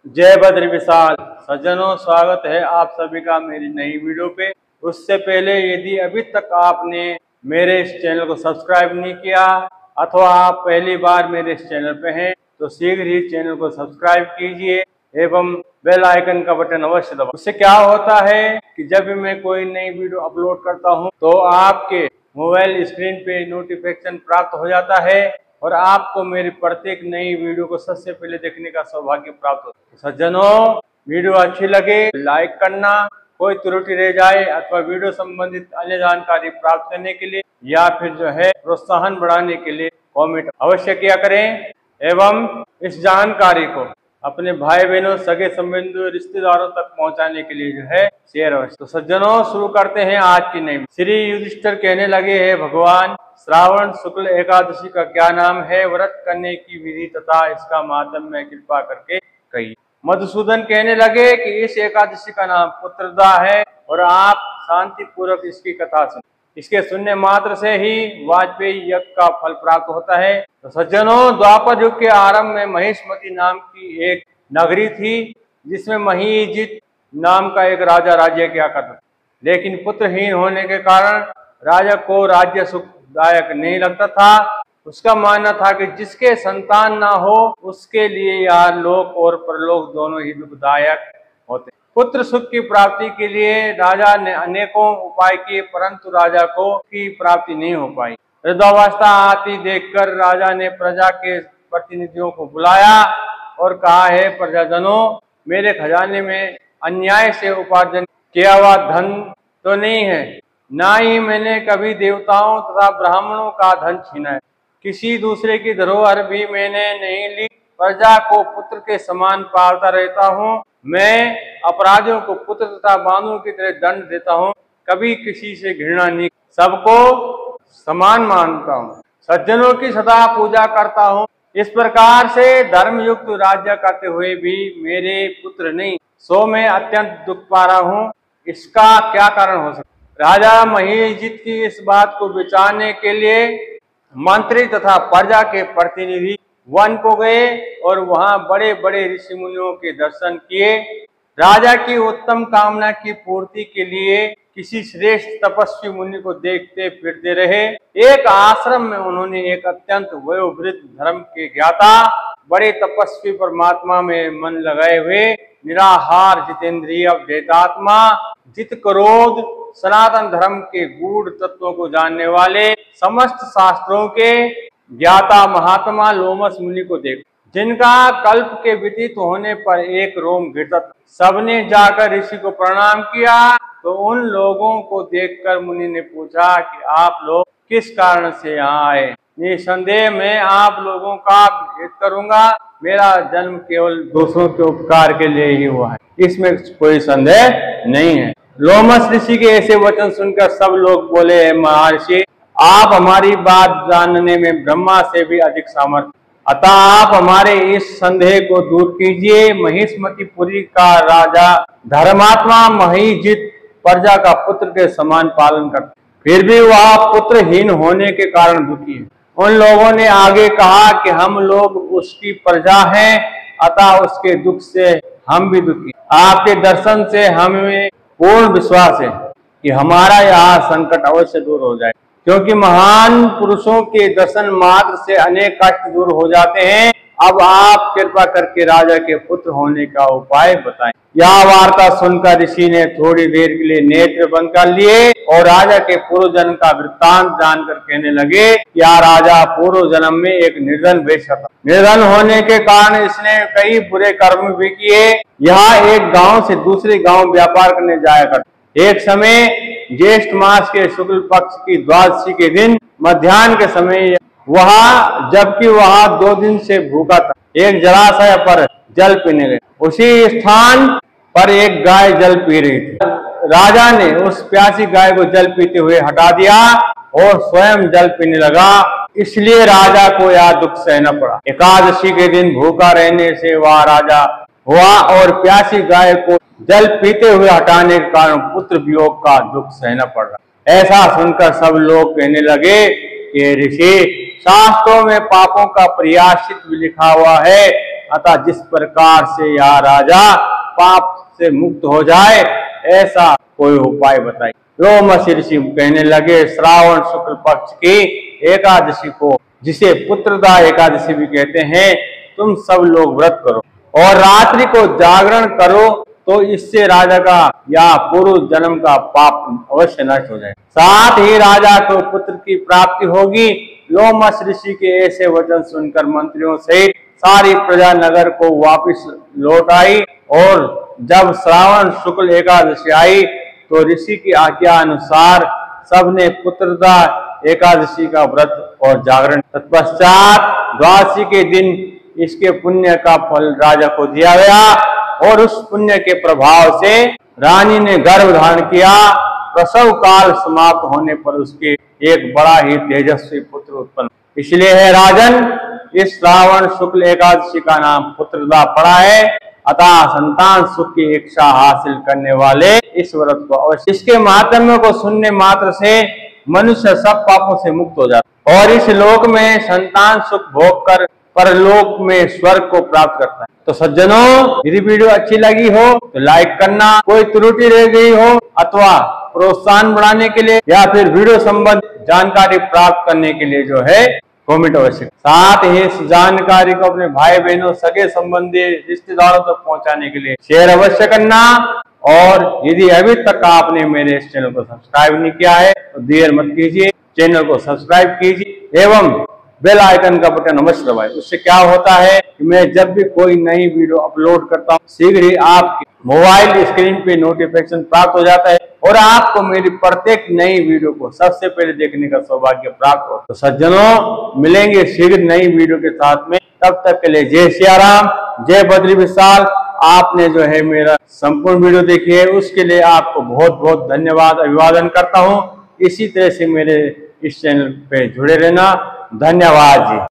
जय बद्र विशाल। सज्जनों, स्वागत है आप सभी का मेरी नई वीडियो पे। उससे पहले यदि अभी तक आपने मेरे इस चैनल को सब्सक्राइब नहीं किया अथवा आप पहली बार मेरे इस चैनल पे हैं तो शीघ्र ही चैनल को सब्सक्राइब कीजिए एवं बेल आइकन का बटन अवश्य दबाएं। उससे क्या होता है कि जब भी मैं कोई नई वीडियो अपलोड करता हूं तो आपके मोबाइल स्क्रीन पे नोटिफिकेशन प्राप्त हो जाता है और आपको मेरी प्रत्येक नई वीडियो को सबसे पहले देखने का सौभाग्य प्राप्त होता है। सज्जनों, वीडियो अच्छी लगे लाइक करना, कोई त्रुटि रह जाए अथवा वीडियो संबंधित अन्य जानकारी प्राप्त करने के लिए या फिर प्रोत्साहन बढ़ाने के लिए कमेंट अवश्य किया करें एवं इस जानकारी को अपने भाई बहनों, सगे संबंधियों, रिश्तेदारों तक पहुंचाने के लिए शेयर अवश्य। तो सज्जनों, शुरू करते हैं आज की नई। श्री युधिष्ठिर कहने लगे, है भगवान, श्रावण शुक्ल एकादशी का क्या नाम है, व्रत करने की विधि तथा इसका माहात्म्य कृपा करके कही। मधुसूदन कहने लगे कि इस एकादशी का नाम पुत्रदा है और आप शांति पूर्वक इसकी कथा सुन। इसके सुनने मात्र से ही वाजपेयी यज्ञ का फल प्राप्त होता है। तो सज्जनों, द्वापर युग के आरंभ में महिष्मती नाम की एक नगरी थी जिसमें महीजित नाम का एक राजा राज्य किया करता था। लेकिन पुत्रहीन होने के कारण राजा को राज्य सुखदायक नहीं लगता था। उसका मानना था कि जिसके संतान ना हो उसके लिए यह लोक और परलोक दोनों ही दुखदायक होते। पुत्र सुख की प्राप्ति के लिए राजा ने अनेकों उपाय किए परंतु राजा को की प्राप्ति नहीं हो पाई। वृद्धावस्था आती देखकर राजा ने प्रजा के प्रतिनिधियों को बुलाया और कहा, है प्रजाजनों, मेरे खजाने में अन्याय से उपार्जन किया हुआ धन तो नहीं है, ना ही मैंने कभी देवताओं तथा ब्राह्मणों का धन छीना है। किसी दूसरे की धरोहर भी मैंने नहीं ली। प्रजा को पुत्र के समान पालता रहता हूँ। मैं अपराधियों को पुत्र तथा बांधों की तरह दंड देता हूँ। कभी किसी से घृणा नहीं, सबको समान मानता हूँ। सज्जनों की सदा पूजा करता हूँ। इस प्रकार से धर्मयुक्त राज्य करते हुए भी मेरे पुत्र नहीं, सो मैं अत्यंत दुख पा रहा हूँ। इसका क्या कारण हो सकता? राजा महीजित की इस बात को विचारने के लिए मंत्री तथा प्रजा के प्रतिनिधि वन को गए और वहां बड़े बड़े ऋषि मुनियों के दर्शन किए। राजा की उत्तम कामना की पूर्ति के लिए किसी श्रेष्ठ तपस्वी मुनि को देखते फिरते रहे। एक आश्रम में उन्होंने एक अत्यंत वयोवृद्ध धर्म के ज्ञाता, बड़े तपस्वी परमात्मा में मन लगाए हुए निराहार जितेंद्रिय अवधेतात्मा, जित क्रोध सनातन धर्म के गूढ़ तत्वों को जानने वाले समस्त शास्त्रों के ज्ञाता महात्मा लोमस मुनि को देख, जिनका कल्प के व्यतीत होने पर एक रोम गिरता था। सबने जाकर ऋषि को प्रणाम किया तो उन लोगों को देखकर मुनि ने पूछा कि आप लोग किस कारण से यहाँ आए। निसंदेह मैं आप लोगों का भेद करूंगा। मेरा जन्म केवल दूसरों के उपकार के लिए ही हुआ है, इसमें कोई संदेह नहीं है। लोमस ऋषि के ऐसे वचन सुनकर सब लोग बोले, महर्षि, आप हमारी बात जानने में ब्रह्मा से भी अधिक सामर्थ्य, अतः आप हमारे इस संदेह को दूर कीजिए। महिष्मतीपुरी का राजा धर्मात्मा महीजित प्रजा का पुत्र के समान पालन करता, फिर भी वह पुत्रहीन होने के कारण दुखी है। उन लोगों ने आगे कहा कि हम लोग उसकी प्रजा हैं, अतः उसके दुख से हम भी दुखी। आपके दर्शन से हमें पूर्ण विश्वास है कि हमारा यह संकट अवश्य दूर हो जाए, क्योंकि महान पुरुषों के दर्शन मात्र से अनेक कष्ट दूर हो जाते हैं। अब आप कृपा करके राजा के पुत्र होने का उपाय बताएं। यह वार्ता सुनकर ऋषि ने थोड़ी देर के लिए नेत्र बंद कर लिए और राजा के पूर्व जन्म का वृत्तांत जानकर कहने लगे, यह राजा पूर्व जन्म में एक निर्धन वैश्य था। निर्धन होने के कारण इसने कई बुरे कर्म भी किए। यह एक गांव से दूसरे गांव व्यापार करने जाया करता। एक समय ज्येष्ठ मास के शुक्ल पक्ष की द्वादशी के दिन मध्याह्न के समय जबकि वह 2 दिन से भूखा था, एक जलाशय पर जल पीने गए। उसी स्थान पर एक गाय जल पी रही थी। राजा ने उस प्यासी गाय को जल पीते हुए हटा दिया और स्वयं जल पीने लगा, इसलिए राजा को यह दुख सहना पड़ा। एकादशी के दिन भूखा रहने से वह राजा हुआ और प्यासी गाय को जल पीते हुए हटाने के कारण पुत्र वियोग का दुख सहना पड़ रहा। ऐसा सुनकर सब लोग कहने लगे कि ऋषि, शास्त्रों में पापों का प्रायश्चित भी लिखा हुआ है, अतः जिस प्रकार से यह राजा पाप से मुक्त हो जाए ऐसा कोई उपाय बताइए। लोमश ऋषि कहने लगे, श्रावण शुक्ल पक्ष की एकादशी को, जिसे पुत्रदा एकादशी भी कहते हैं, तुम सब लोग व्रत करो और रात्रि को जागरण करो, तो इससे राजा का या पूर्व जन्म का पाप अवश्य नष्ट हो जाए, साथ ही राजा को पुत्र की प्राप्ति होगी। लोमश ऋषि के ऐसे वचन सुनकर मंत्रियों सहित सारी प्रजा नगर को वापस लौट आई और जब श्रावण शुक्ल एकादशी आई तो ऋषि की आज्ञा अनुसार सबने पुत्रदा एकादशी का व्रत और जागरण। तत्पश्चात द्वादशी के दिन इसके पुण्य का फल राजा को दिया गया और उस पुण्य के प्रभाव से रानी ने गर्भ धारण किया। प्रसव काल समाप्त होने पर उसके एक बड़ा ही तेजस्वी पुत्र उत्पन्न, इसलिए है राजन इस श्रावण शुक्ल एकादशी का नाम पुत्रदा पड़ा है। अतः संतान सुख की इच्छा हासिल करने वाले इस व्रत को अवश्य, इसके महात्म्य को सुनने मात्र से मनुष्य सब पापों से मुक्त हो जाता है और इस लोक में संतान सुख भोग कर परलोक में स्वर्ग को प्राप्त करता है। तो सज्जनों, यदि वीडियो अच्छी लगी हो तो लाइक करना, कोई त्रुटि रह गई हो अथवा प्रोत्साहन बढ़ाने के लिए या फिर वीडियो संबंधित जानकारी प्राप्त करने के लिए जो है कमेंट अवश्य। साथ ही इस जानकारी को अपने भाई बहनों, सगे संबंधी, रिश्तेदारों तक पहुंचाने के लिए शेयर अवश्य करना। और यदि अभी तक आपने मेरे इस चैनल को सब्सक्राइब नहीं किया है तो देर मत कीजिए, चैनल को सब्सक्राइब कीजिए एवं बेल आइकन का बटन अवश्य दबाएं। उससे क्या होता है कि मैं जब भी कोई नई वीडियो अपलोड करता हूँ शीघ्र ही आपके मोबाइल स्क्रीन पे नोटिफिकेशन प्राप्त हो जाता है और आपको मेरी प्रत्येक नई वीडियो को सबसे पहले देखने का सौभाग्य प्राप्त हो। तो सज्जनों, मिलेंगे शीघ्र नई वीडियो के साथ में, तब तक के लिए जय सिया राम, जय बद्री विशाल। आपने जो है मेरा संपूर्ण वीडियो देखी है उसके लिए आपको बहुत बहुत धन्यवाद अभिवादन करता हूँ। इसी तरह से मेरे इस चैनल पे जुड़े रहना। धन्यवाद जी।